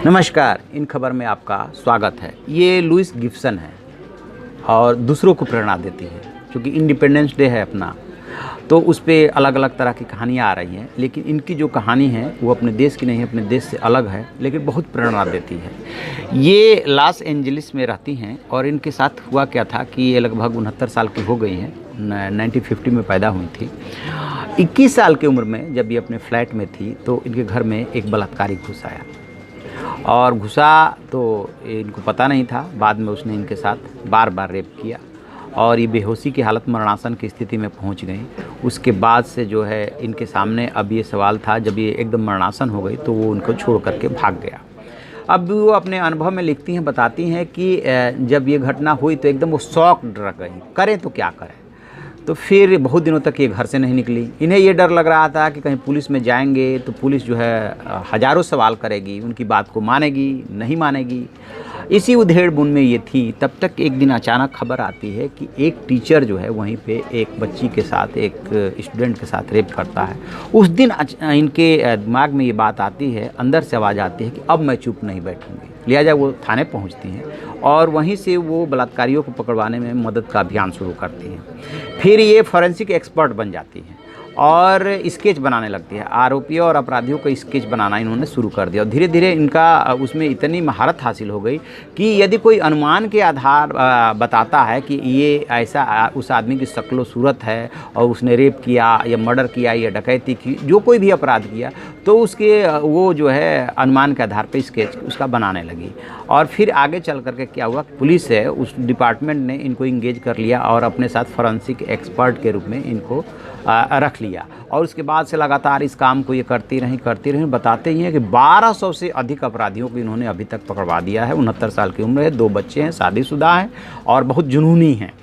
नमस्कार, इन खबर में आपका स्वागत है। ये लुइस गिब्सन है और दूसरों को प्रेरणा देती है, क्योंकि इंडिपेंडेंस डे है अपना, तो उस पर अलग अलग तरह की कहानियाँ आ रही हैं। लेकिन इनकी जो कहानी है वो अपने देश की नहीं है, अपने देश से अलग है, लेकिन बहुत प्रेरणा देती है। ये लॉस एंजलिस में रहती हैं और इनके साथ हुआ क्या था कि ये लगभग 69 साल की हो गई हैं, 1950 में पैदा हुई थी। 21 साल की उम्र में जब ये अपने फ्लैट में थी तो इनके घर में एक बलात्कारी घुस आया और घुसा तो इनको पता नहीं था। बाद में उसने इनके साथ बार बार रेप किया और ये बेहोशी की हालत, मरणासन की स्थिति में पहुंच गई। उसके बाद से जो है इनके सामने अब ये सवाल था, जब ये एकदम मरणासन हो गई तो वो उनको छोड़ करके भाग गया। अब वो अपने अनुभव में लिखती हैं, बताती हैं कि जब ये घटना हुई तो एकदम वो शॉक्ड रह गई, करें तो क्या करें। तो फिर बहुत दिनों तक ये घर से नहीं निकली। इन्हें ये डर लग रहा था कि कहीं पुलिस में जाएंगे तो पुलिस जो है हज़ारों सवाल करेगी, उनकी बात को मानेगी नहीं मानेगी। इसी उधेड़-बुन में ये थी। तब तक एक दिन अचानक खबर आती है कि एक टीचर जो है वहीं पे एक बच्ची के साथ, एक स्टूडेंट के साथ रेप करता है। उस दिन इनके दिमाग में ये बात आती है, अंदर से आवाज़ आती है कि अब मैं चुप नहीं बैठूँगी। लिहाजा वो थाने पहुंचती हैं और वहीं से वो बलात्कारियों को पकड़वाने में मदद का अभियान शुरू करती हैं। फिर ये फॉरेंसिक एक्सपर्ट बन जाती हैं और स्केच बनाने लगती है। आरोपियों और अपराधियों का स्केच बनाना इन्होंने शुरू कर दिया और धीरे धीरे इनका उसमें इतनी महारत हासिल हो गई कि यदि कोई अनुमान के आधार बताता है कि ये ऐसा उस आदमी की शक्लो सूरत है और उसने रेप किया या मर्डर किया या डकैती की, जो कोई भी अपराध किया, तो उसके वो जो है अनुमान के आधार पर स्केच उसका बनाने लगी। और फिर आगे चल करके क्या हुआ, पुलिस है उस डिपार्टमेंट ने इनको इंगेज कर लिया और अपने साथ फॉरेंसिक एक्सपर्ट के रूप में इनको रख लिया। और उसके बाद से लगातार इस काम को ये करती रहीं। बताते ही हैं कि 1200 से अधिक अपराधियों को इन्होंने अभी तक पकड़वा दिया है। 69 साल की उम्र है, 2 बच्चे हैं, शादीशुदा हैं और बहुत जुनूनी हैं।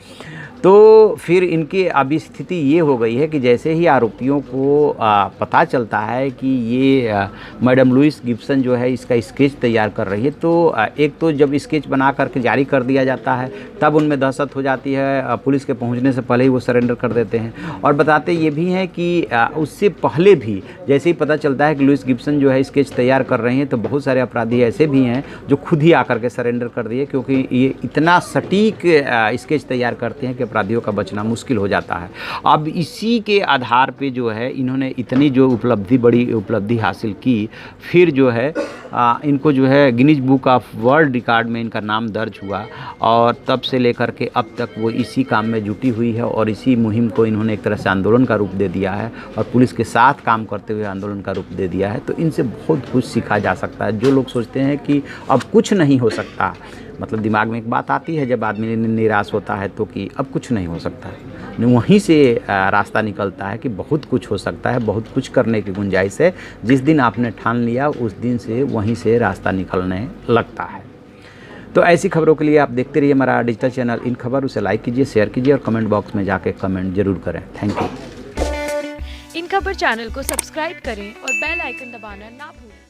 तो फिर इनकी अभी स्थिति ये हो गई है कि जैसे ही आरोपियों को पता चलता है कि ये मैडम लुइस गिब्सन जो है इसका स्केच तैयार कर रही है, तो एक तो जब स्केच बना करके जारी कर दिया जाता है तब उनमें दहशत हो जाती है। पुलिस के पहुंचने से पहले ही वो सरेंडर कर देते हैं। और बताते ये भी हैं कि उससे पहले भी जैसे ही पता चलता है कि लुइस गिब्सन जो है स्केच तैयार कर रही हैं, तो बहुत सारे अपराधी ऐसे भी हैं जो खुद ही आकर के सरेंडर कर दिए, क्योंकि ये इतना सटीक स्केच तैयार करते हैं कि अपराधियों का बचना मुश्किल हो जाता है। अब इसी के आधार पे जो है इन्होंने इतनी जो बड़ी उपलब्धि हासिल की, फिर जो है इनको जो है Guinness book of world record में इनका नाम दर्ज हुआ और तब से लेकर के अब तक वो इसी काम में जुटी हुई है और इसी मुहिम को इन्होंने एक तरह से आंदोलन का रूप दे दिया है और पुलिस के साथ काम करते हुए आंदोलन का रूप दे दिया है। तो इनसे बहुत कुछ सीखा जा सकता है। जो लोग सोचते हैं कि अब कुछ नहीं हो सकता, मतलब दिमाग में एक बात आती है जब आदमी निराश होता है तो कि अब कुछ नहीं हो सकता है, वहीं से रास्ता निकलता है कि बहुत कुछ हो सकता है, बहुत कुछ करने की गुंजाइश है। जिस दिन आपने ठान लिया उस दिन से वहीं से रास्ता निकलने लगता है। तो ऐसी खबरों के लिए आप देखते रहिए हमारा डिजिटल चैनल इन खबर। उसे लाइक कीजिए, शेयर कीजिए और कमेंट बॉक्स में जाके कमेंट जरूर करें। Thank you. इन खबर चैनल को सब्सक्राइब करें और बेल आइकन दबाना ना भूलें।